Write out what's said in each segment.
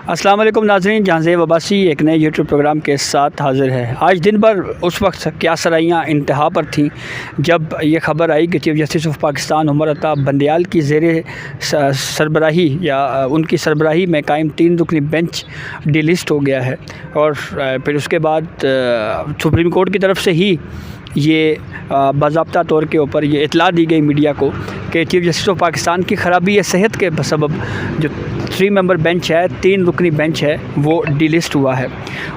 अस्सलाम वालेकुम नाज़रीन, जहांज़ेब अब्बासी एक नए यूट्यूब प्रोग्राम के साथ हाज़िर है। आज दिन भर उस वक्त क्या सराइयाँ इंतहा पर थीं जब ये ख़बर आई कि chief justice of Pakistan Umar Ata Bandial की ज़ेरे सरबराही या उनकी सरबराही में कायम 3 रुकनी बेंच डिलिस्ट हो गया है। और फिर उसके बाद सुप्रीम कोर्ट की तरफ से ही ये बाज़ाब्ता तौर के ऊपर ये इतला दी गई मीडिया को कि चीफ़ जस्टिस ऑफ पाकिस्तान की ख़राबी या सेहत के सबब जो 3 मेंबर बेंच है, 3 रुकनी बेंच है, वो डिलिस्ट हुआ है।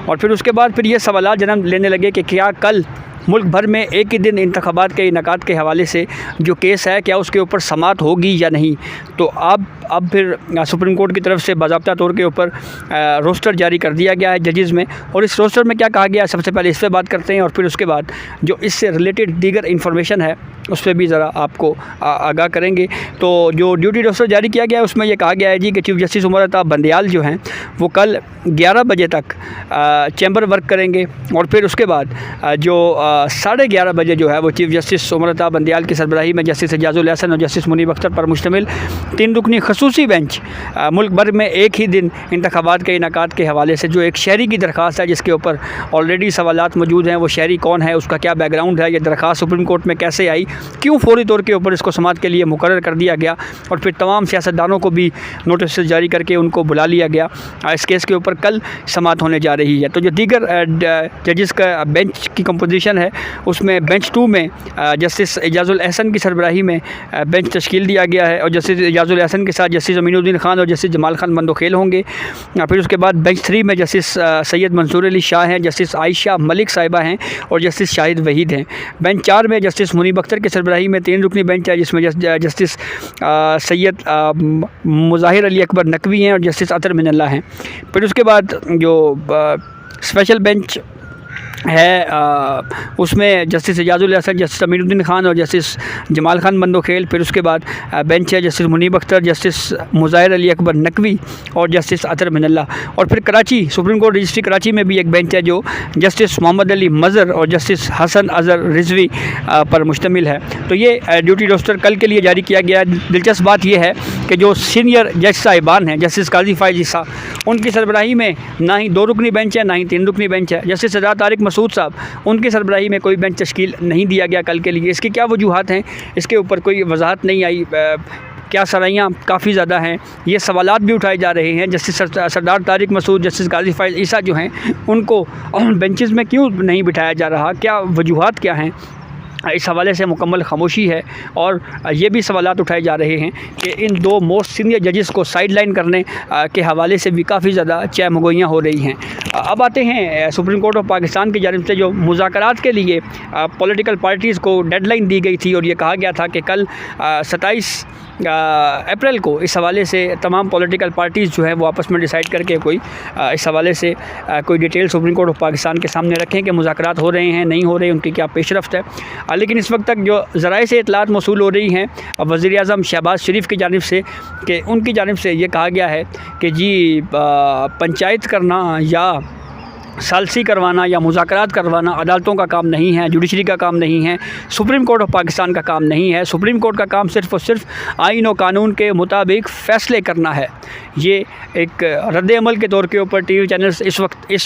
और फिर उसके बाद फिर ये सवाल जन्म लेने लगे कि क्या कल मुल्क भर में एक ही दिन इंतखाबात के इनेकाद के हवाले से जो केस है क्या उसके ऊपर समाअत होगी या नहीं। तो अब फिर सुप्रीम कोर्ट की तरफ से बाज़ाब्ता तौर के ऊपर रोस्टर जारी कर दिया गया है जजेज़ में। और इस रोस्टर में क्या कहा गया है, सबसे पहले इस पर बात करते हैं और फिर उसके बाद जो इससे रिलेटेड दीगर इंफॉर्मेशन है उस पर भी ज़रा आपको आगाह करेंगे। तो जो ड्यूटी रोस्टर जारी किया गया है उसमें यह कहा गया है जी कि चीफ़ जस्टिस उमर अता बंदयाल जो हैं वो कल 11 बजे तक चैम्बर वर्क करेंगे। और फिर उसके बाद जो 11:30 बजे जो है वो चीफ़ जस्टिस उमर अता बंदयाल की सरबराही में जस्टिस एजाजुल एहसन और जस्टिस मुनीब अख्तर पर मुश्तमिल 3 रुकनी खसूसी बेंच मुल्क भर में एक ही दिन इंतखाबात के इनेकाद के हवाले से जो एक शहरी की दरख्वास्त है जिसके ऊपर ऑलरेडी सवालात मौजूद हैं, वो शहरी कौन है, उसका क्या बैकग्राउंड है, ये दरख्वास्त सुप्रीम कोर्ट में कैसे आई, क्यों फौरी तौर के ऊपर इसको समाअत के लिए मुकर्रर कर दिया गया। और फिर तमाम सियासतदानों को भी नोटिस जारी करके उनको बुला लिया गया। इस केस के ऊपर कल समाअत होने जा रही है। तो जो दीगर जजेस का बेंच की कंपोजिशन है उसमें बेंच 2 में जस्टिस एजाजुल एहसन की सरबराही में बेंच तश्कील दिया गया है और जस्टिस एजाजुल एहसन के साथ जस्टिस अमीनुद्दीन खान और जस्टिस जमाल खान बंदोखेल होंगे। फिर उसके बाद बेंच 3 में जस्टिस सैयद मंसूर अली शाह हैं, जस्टिस आयशा मलिक साहिबा हैं और जस्टिस शाहिद वहीद हैं। बेंच 4 में जस्टिस मुनीब अख्तर की सरबराही में 3 रुकनी बेंच है जिसमें जस्टिस सैयद मुज़ाहिर अली अकबर नकवी हैं और जस्टिस अतर मिनल्ला हैं। फिर उसके बाद जो स्पेशल बेंच है उसमें जस्टिस एजाजुल एहसन, जस्टिस अमीनुद्दीन खान और जस्टिस जमाल खान बंदोखेल। फिर उसके बाद बेंच है जस्टिस मुनीब अख्तर, जस्टिस मुज़ाहिर अली अकबर नकवी और जस्टिस अतर मिनल्ला। और फिर Karachi supreme court registry Karachi में भी एक बेंच है जो जस्टिस मोहम्मद अली मज़र और जस्टिस हसन अज़हर रिजवी पर मुश्तमिल है। तो ये ड्यूटी रोस्टर कल के लिए जारी किया गया है। दिलचस्प बात यह है कि जो सीनियर जज साहिबान हैं जस्टिस काजी फ़ाइज़ ईसा, उनकी सरबराही में ना ही 2 रुकनी बेंच है ना ही 3 रुकनी बेंच है। जस्टिस सजा तारिक मसूद साहब, उनकी सरबराही में कोई बेंच तश्कील नहीं दिया गया कल के लिए। इसकी क्या वजूहात हैं, इसके ऊपर कोई वजाहत नहीं आई। क्या सराइयाँ काफ़ी ज़्यादा हैं, ये सवालात भी उठाए जा रहे हैं। जस्टिस सरदार तारिक मसूद, जस्टिस काजी फ़ाइज़ ईसा जो हैं उनको बेंचेस में क्यों नहीं बिठाया जा रहा, क्या वजूहात क्या हैं, इस हवाले से मुकम्मल खामोशी है। और ये भी सवालात उठाए जा रहे हैं कि इन 2 मोस्ट सीनियर जजेस को साइड लाइन करने के हवाले से भी काफ़ी ज़्यादा चहमगोइयाँ हो रही हैं। अब आते हैं सुप्रीम कोर्ट ऑफ पाकिस्तान की जानिब से जो मुज़ाकरात के लिए पॉलिटिकल पार्टीज़ को डेडलाइन दी गई थी और ये कहा गया था कि कल 27 अप्रैल को इस हवाले से तमाम पॉलिटिकल पार्टीज़ जो हैं वो आपस में डिसाइड करके कोई इस हवाले से कोई detail supreme court of Pakistan के सामने रखें कि मुज़ाकरात हो रहे हैं, नहीं हो रहे, उनकी क्या पेशरफ्त है। लेकिन इस वक्त तक जो ज़राए से इतलात मौसूल हो रही हैं वज़ीर-ए-आज़म शहबाज शरीफ की जानिब से कि उनकी जानिब से ये कहा गया है कि जी पंचायत करना या सालसी करवाना या मुज़ाकरात करवाना अदालतों का काम नहीं है, जुडिशरी का काम नहीं है, सुप्रीम कोर्ट ऑफ पाकिस्तान का काम नहीं है। सुप्रीम कोर्ट का काम सिर्फ़ और सिर्फ आइन और कानून के मुताबिक फ़ैसले करना है। ये एक रद्द-ए-अमल के तौर के ऊपर टीवी चैनल्स इस वक्त इस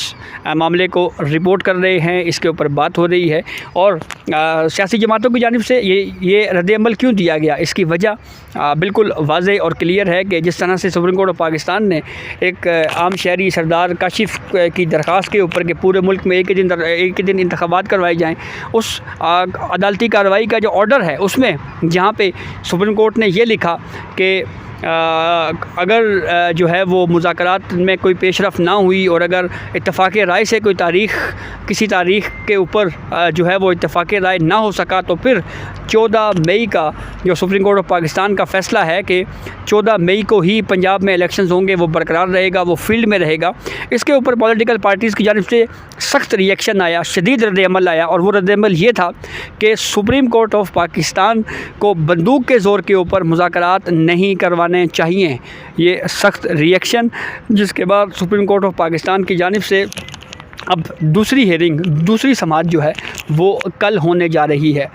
मामले को रिपोर्ट कर रहे हैं, इसके ऊपर बात हो रही है। और सियासी जमातों की जानिब से ये रद्द-ए-अमल क्यों दिया गया, इसकी वजह बिल्कुल वाज़े और क्लियर है कि जिस तरह से सुप्रीम कोर्ट ऑफ पाकिस्तान ने एक आम शहरी सरदार काशिफ की दरख्वास्त के ऊपर के पूरे मुल्क में एक ही दिन इंतखाबात करवाए जाएँ, उस अदालती कार्रवाई का जो ऑर्डर है उसमें जहाँ पे सुप्रीम कोर्ट ने ये लिखा कि अगर जो है वो मुज़ाकरात में कोई पेशरफ़ ना हुई और अगर इत्तफ़ाक़ राय से कोई किसी तारीख़ के ऊपर जो है वो इत्तफ़ाक़ राय ना हो सका तो फिर 14 मई का जो सुप्रीम कोर्ट ऑफ पाकिस्तान का फ़ैसला है कि 14 मई को ही पंजाब में इलेक्शंस होंगे, वो बरकरार रहेगा, वो फील्ड में रहेगा। इसके ऊपर पॉलिटिकल पार्टीज़ की जानिब से सख्त रिएक्शन आया, शदीद रद्द-ए-अमल आया। और वो रद्द-ए-अमल ये था कि सुप्रीम कोर्ट ऑफ पाकिस्तान को बंदूक के ज़ोर के ऊपर मुज़ाकरात नहीं करवाने चाहिए। ये सख्त रिएक्शन जिसके बाद सुप्रीम कोर्ट ऑफ पाकिस्तान की जानिब से अब दूसरी हेयरिंग, दूसरी समाअत जो है वो कल होने जा रही है।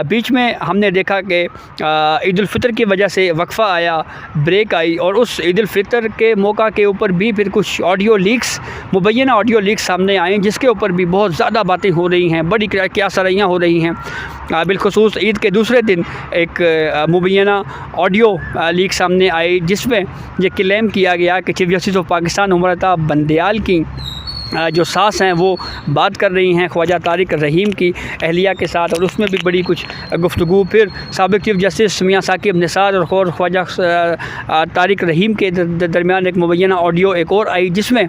बीच में हमने देखा कि ईद उल फितर की वजह से वक्फ़ा आया, ब्रेक आई, और उस ईद उल फितर के मौका के ऊपर भी फिर कुछ ऑडियो लीक्स, मुबैना ऑडियो लीक्स सामने आए, जिसके ऊपर भी बहुत ज़्यादा बातें हो रही हैं, बड़ी क्यासराइयाँ हो रही हैं। बिलखुसूस ईद के दूसरे दिन एक मुबैना ऑडियो लीक सामने आई, जिसमें ये क्लेम किया गया कि chief justice of Pakistan Umar Ata Bandial की जो सास हैं वो बात कर रही हैं ख्वाजा तारिक रहीम की अहलिया के साथ, और उसमें भी बड़ी कुछ गुफ्तगू। फिर साबिक़ चीफ जस्टिस मियां साकिब निसार और ख्वाजा तारिक रहीम के दरमियान एक मुबैना ऑडियो एक और आई, जिसमें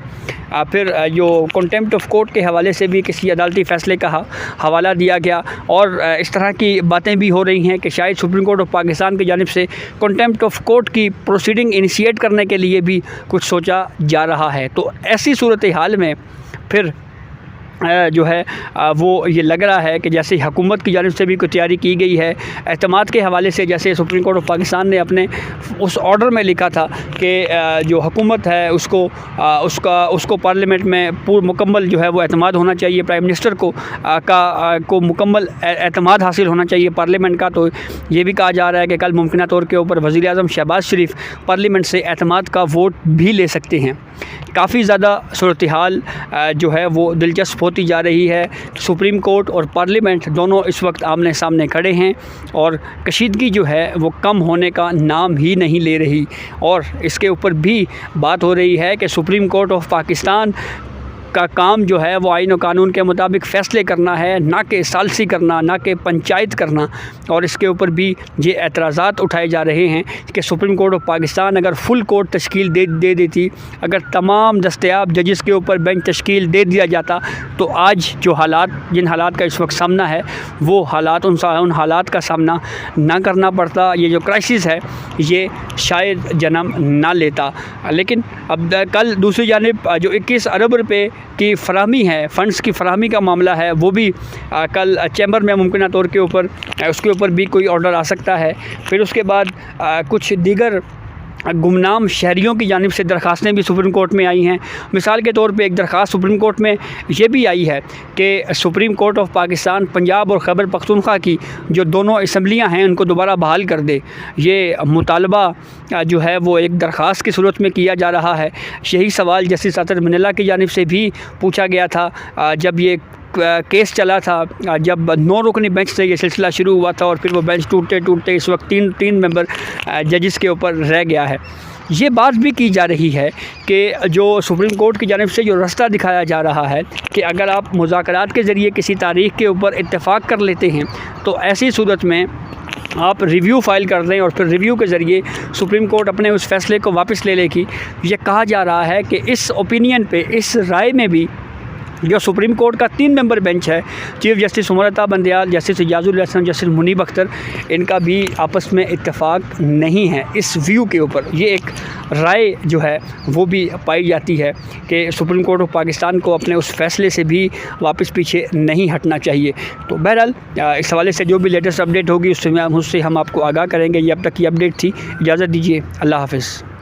फिर जो कंटेम्प्ट ऑफ कोर्ट के हवाले से भी किसी अदालती फ़ैसले का हवाला दिया गया, और इस तरह की बातें भी हो रही हैं कि शायद सुप्रीम कोर्ट ऑफ पाकिस्तान की जानिब से कंटेम्प्ट ऑफ कोर्ट की प्रोसीडिंग इनिशिएट करने के लिए भी कुछ सोचा जा रहा है। तो ऐसी सूरत हाल में फिर जो है वो ये लग रहा है कि जैसे हुकूमत की जानिब से भी कोई तैयारी की गई है एतमाद के हवाले से। जैसे सुप्रीम कोर्ट ऑफ पाकिस्तान ने अपने उस ऑर्डर में लिखा था कि जो हुकूमत है उसको पार्लियामेंट में मुकम्मल जो है वो एतमाद होना चाहिए, प्राइम मिनिस्टर को मुकम्मल एतमाद हासिल होना चाहिए पार्लियामेंट का। तो ये भी कहा जा रहा है कि कल मुमकिन तौर के ऊपर वज़ीर आज़म शहबाज शरीफ पार्लियामेंट से एतमाद का वोट भी ले सकते हैं। काफ़ी ज़्यादा सूरत हाल जो है वो दिलचस्प होती जा रही है। सुप्रीम कोर्ट और पार्लियामेंट दोनों इस वक्त आमने सामने खड़े हैं, और कशीदगी जो है वो कम होने का नाम ही नहीं ले रही। और इसके ऊपर भी बात हो रही है कि सुप्रीम कोर्ट ऑफ पाकिस्तान का काम जो है वो आईन और कानून के मुताबिक फ़ैसले करना है, ना कि सालसी करना, ना कि पंचायत करना। और इसके ऊपर भी ये एतराज़ात उठाए जा रहे हैं कि सुप्रीम कोर्ट ऑफ पाकिस्तान अगर फुल कोर्ट तश्कील दे देती, अगर तमाम दस्तयाब जजेस के ऊपर बेंच तश्कील दे दिया जाता, तो आज जो जिन हालात का इस वक्त सामना है वो हालात उन हालात का सामना ना करना पड़ता। ये जो क्राइसिस है ये शायद जन्म ना लेता। लेकिन अब कल दूसरी जानिब जो 21 अरब रुपये की फ़राहमी है, फ़ंड्स की फ़राहमी का मामला है, वो भी कल चैम्बर में मुमकिन तौर के ऊपर उसके ऊपर भी कोई ऑर्डर आ सकता है। फिर उसके बाद कुछ दीगर गुमनाम शहरियों की जानिब से दरख्वास्तें भी सुप्रीम कोर्ट में आई हैं। मिसाल के तौर पे एक दरख्वास्त सुप्रीम कोर्ट में ये भी आई है कि supreme court of Pakistan Punjab और खैबर पख्तूनख्वा की जो दोनों असम्बलियाँ हैं उनको दोबारा बहाल कर दे। ये मुतालबा जो है वो एक दरख्वास्त की सूरत में किया जा रहा है। यही सवाल जस्टिस अतर मिनल्ला की जानिब से भी पूछा गया था जब ये केस चला था, जब 9 रुकनी बेंच से ये सिलसिला शुरू हुआ था, और फिर वो बेंच टूटते इस वक्त तीन मेंबर जजेस के ऊपर रह गया है। ये बात भी की जा रही है कि जो सुप्रीम कोर्ट की जानिब से जो रास्ता दिखाया जा रहा है कि अगर आप मुज़ाकरात के ज़रिए किसी तारीख़ के ऊपर इत्तेफाक कर लेते हैं तो ऐसी सूरत में आप रिव्यू फ़ाइल कर दें, और फिर रिव्यू के ज़रिए सुप्रीम कोर्ट अपने उस फ़ैसले को वापस ले लेगी। ये कहा जा रहा है कि इस ओपिनियन पे, इस राय में भी जो सुप्रीम कोर्ट का 3 मेंबर बेंच है, chief justice Umar Ata Bandial, justice Ijazul Hasan, justice Munib Akhtar, इनका भी आपस में इत्तेफाक नहीं है इस व्यू के ऊपर। ये एक राय जो है वो भी पाई जाती है कि सुप्रीम कोर्ट ऑफ पाकिस्तान को अपने उस फ़ैसले से भी वापस पीछे नहीं हटना चाहिए। तो बहरहाल इस हवाले से जो भी लेटेस्ट अपडेट होगी उससे हम आपको आगाह करेंगे। ये अब तक की अपडेट थी। इजाज़त दीजिए, अल्लाह हाफ़िज़।